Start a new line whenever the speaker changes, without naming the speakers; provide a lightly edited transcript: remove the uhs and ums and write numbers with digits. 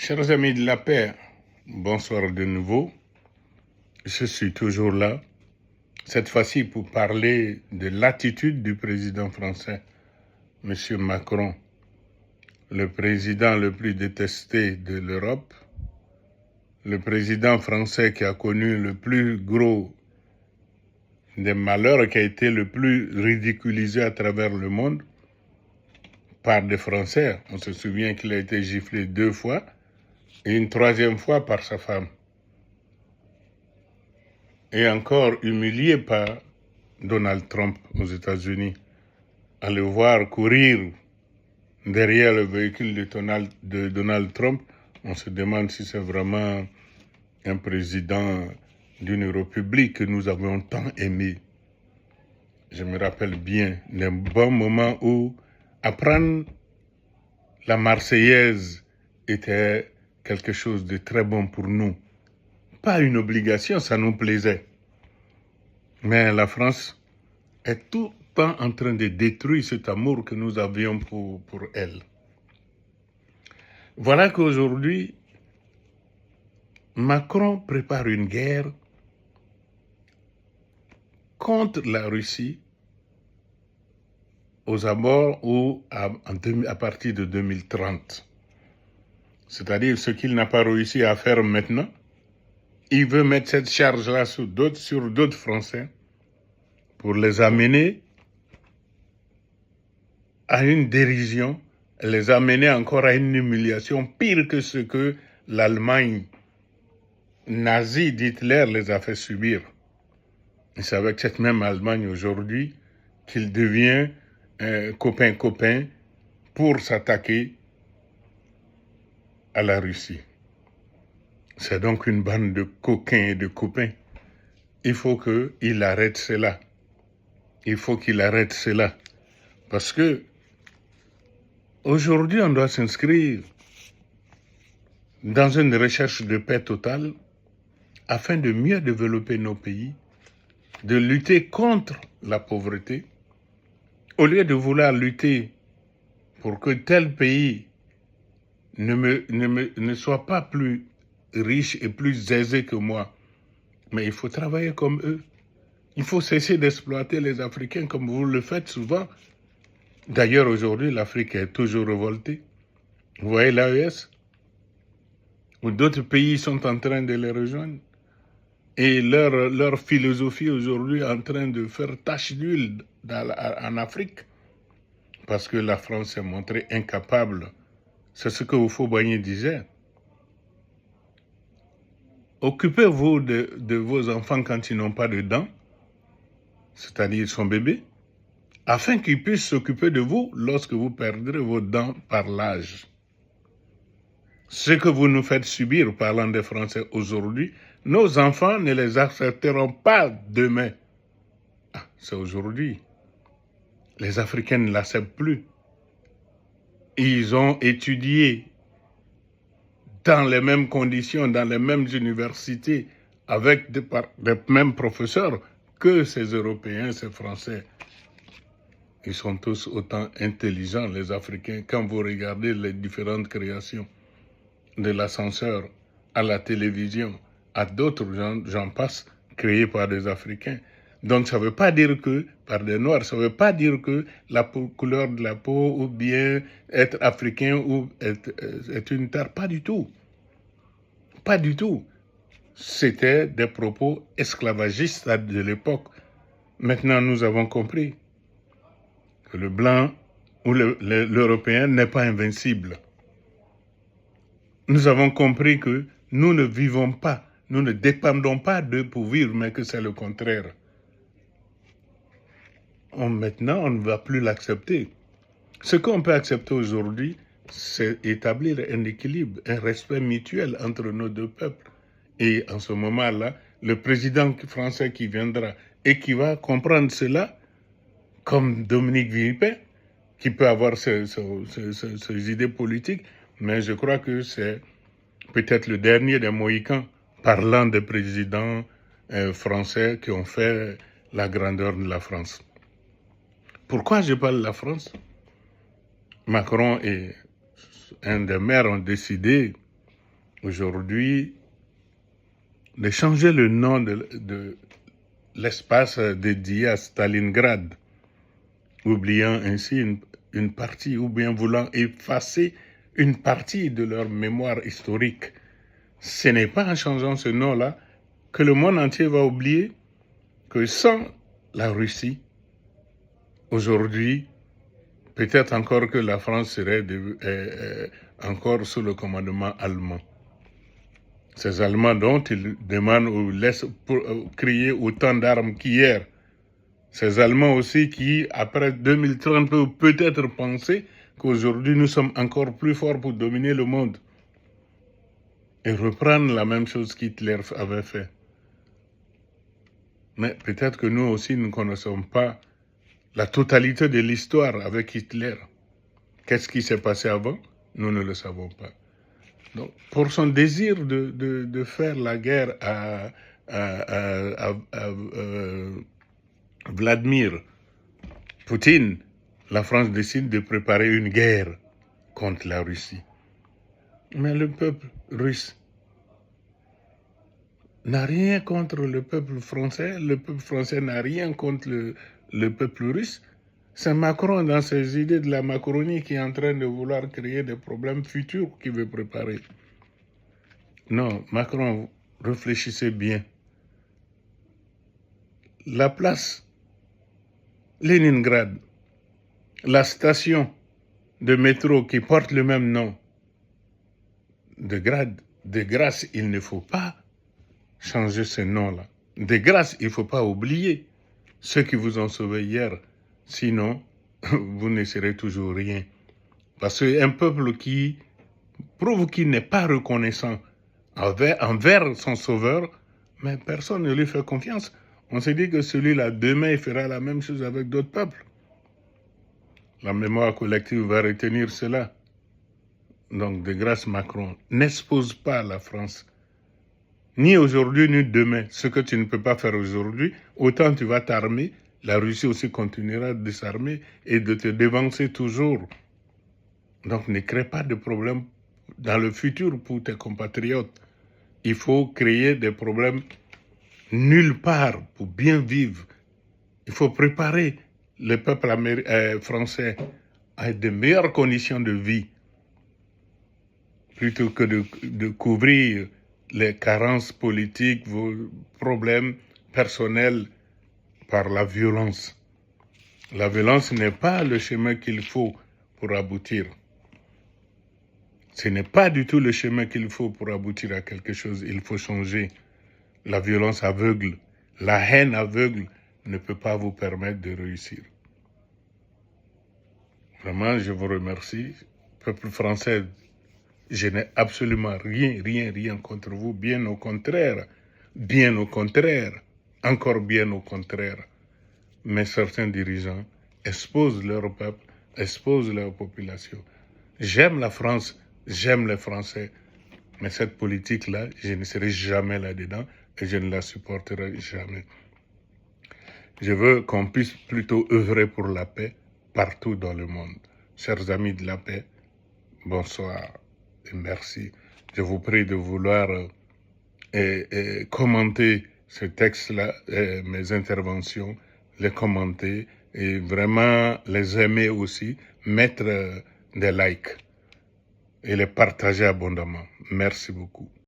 Chers amis de la paix, bonsoir de nouveau. Je suis toujours là, cette fois-ci pour parler de l'attitude du président français, M. Macron, le président le plus détesté de l'Europe, le président français qui a connu le plus gros des malheurs, qui a été le plus ridiculisé à travers le monde par des Français. On se souvient qu'il a été giflé 2 fois et une 3e fois par sa femme. Et encore humilié par Donald Trump aux États-Unis. À le voir courir derrière le véhicule de Donald Trump, on se demande si c'est vraiment un président d'une république que nous avons tant aimé. Je me rappelle bien d'un bon moment où apprendre la Marseillaise était quelque chose de très bon pour nous. Pas une obligation, ça nous plaisait. Mais la France est tout le temps en train de détruire cet amour que nous avions pour elle. Voilà qu'aujourd'hui, Macron prépare une guerre contre la Russie aux abords ou à partir de 2030. C'est-à-dire ce qu'il n'a pas réussi à faire maintenant, il veut mettre cette charge-là sur d'autres Français pour les amener à une dérision, les amener encore à une humiliation pire que ce que l'Allemagne nazie d'Hitler les a fait subir. Et c'est avec cette même Allemagne aujourd'hui qu'il devient copain-copain pour s'attaquer à la Russie. C'est donc une bande de coquins et de copains. Il faut qu'il arrête cela. Il faut qu'il arrête cela. Parce que aujourd'hui, on doit s'inscrire dans une recherche de paix totale afin de mieux développer nos pays, de lutter contre la pauvreté, au lieu de vouloir lutter pour que tel pays ne soit pas plus riche et plus aisé que moi. Mais il faut travailler comme eux. Il faut cesser d'exploiter les Africains comme vous le faites souvent. D'ailleurs, aujourd'hui, l'Afrique est toujours révoltée. Vous voyez l'AES, où d'autres pays sont en train de les rejoindre. Et leur philosophie aujourd'hui est en train de faire tache d'huile en Afrique. Parce que la France s'est montrée incapable. C'est ce que Houphouët-Boigny disait. Occupez-vous de vos enfants quand ils n'ont pas de dents, c'est-à-dire son bébé, afin qu'ils puissent s'occuper de vous lorsque vous perdrez vos dents par l'âge. Ce que vous nous faites subir, parlant des Français aujourd'hui, nos enfants ne les accepteront pas demain. C'est aujourd'hui. Les Africains ne l'acceptent plus. Ils ont étudié dans les mêmes conditions, dans les mêmes universités, avec des mêmes professeurs que ces Européens, ces Français. Ils sont tous autant intelligents, les Africains, quand vous regardez les différentes créations, de l'ascenseur à la télévision, à d'autres j'en passe, créés par des Africains. Donc ça ne veut pas dire que, par des Noirs, ça ne veut pas dire que la couleur de la peau ou bien être africain ou être une terre, pas du tout. Pas du tout. C'était des propos esclavagistes de l'époque. Maintenant, nous avons compris que le blanc ou l'Européen n'est pas invincible. Nous avons compris que nous ne vivons pas, nous ne dépendons pas d'eux pour vivre, mais que c'est le contraire. Maintenant, on ne va plus l'accepter. Ce qu'on peut accepter aujourd'hui, c'est établir un équilibre, un respect mutuel entre nos deux peuples. Et en ce moment-là, le président français qui viendra et qui va comprendre cela, comme Dominique Villepin, qui peut avoir ses idées politiques, mais je crois que c'est peut-être le dernier des Mohicans, parlant des présidents français qui ont fait la grandeur de la France. Pourquoi je parle de la France ? Macron et un des maires ont décidé aujourd'hui de changer le nom de l'espace dédié à Stalingrad, oubliant ainsi une partie, ou bien voulant effacer une partie de leur mémoire historique. Ce n'est pas en changeant ce nom-là que le monde entier va oublier que sans la Russie, aujourd'hui, peut-être encore que la France serait encore sous le commandement allemand. Ces Allemands dont ils demandent ou laissent crier autant d'armes qu'hier. Ces Allemands aussi qui, après 2030, peuvent peut-être penser qu'aujourd'hui nous sommes encore plus forts pour dominer le monde et reprendre la même chose qu'Hitler avait fait. Mais peut-être que nous aussi, nous ne connaissons pas la totalité de l'histoire avec Hitler. Qu'est-ce qui s'est passé avant? Nous ne le savons pas. Donc, pour son désir de faire la guerre à Vladimir Poutine, la France décide de préparer une guerre contre la Russie. Mais le peuple russe n'a rien contre le peuple français n'a rien contre le peuple russe. C'est Macron, dans ses idées de la Macronie, qui est en train de vouloir créer des problèmes futurs qu'il veut préparer. Non, Macron, réfléchissez bien. La place Leningrad, la station de métro qui porte le même nom, de grâce, il ne faut pas changer ce nom-là. De grâce, il ne faut pas oublier ceux qui vous ont sauvé hier. Sinon, vous ne serez toujours rien. Parce qu'un peuple qui prouve qu'il n'est pas reconnaissant envers son sauveur, mais personne ne lui fait confiance. On se dit que celui-là, demain, il fera la même chose avec d'autres peuples. La mémoire collective va retenir cela. Donc, de grâce, Macron, n'expose pas la France. Ni aujourd'hui, ni demain. Ce que tu ne peux pas faire aujourd'hui, autant tu vas t'armer. La Russie aussi continuera de s'armer et de te dévancer toujours. Donc, ne crée pas de problème dans le futur pour tes compatriotes. Il faut créer des problèmes nulle part pour bien vivre. Il faut préparer le peuple français à de meilleures conditions de vie plutôt que de couvrir les carences politiques, vos problèmes personnels par la violence. La violence n'est pas le chemin qu'il faut pour aboutir. Ce n'est pas du tout le chemin qu'il faut pour aboutir à quelque chose. Il faut changer. La violence aveugle, la haine aveugle ne peut pas vous permettre de réussir. Vraiment, je vous remercie. Peuple français, je n'ai absolument rien contre vous. Bien au contraire, encore bien au contraire. Mais certains dirigeants exposent leur peuple, exposent leur population. J'aime la France, j'aime les Français, mais cette politique-là, je ne serai jamais là-dedans et je ne la supporterai jamais. Je veux qu'on puisse plutôt œuvrer pour la paix partout dans le monde. Chers amis de la paix, bonsoir et merci. Je vous prie de vouloir commenter ce texte-là, mes interventions, les commenter et vraiment les aimer aussi, mettre des likes et les partager abondamment. Merci beaucoup.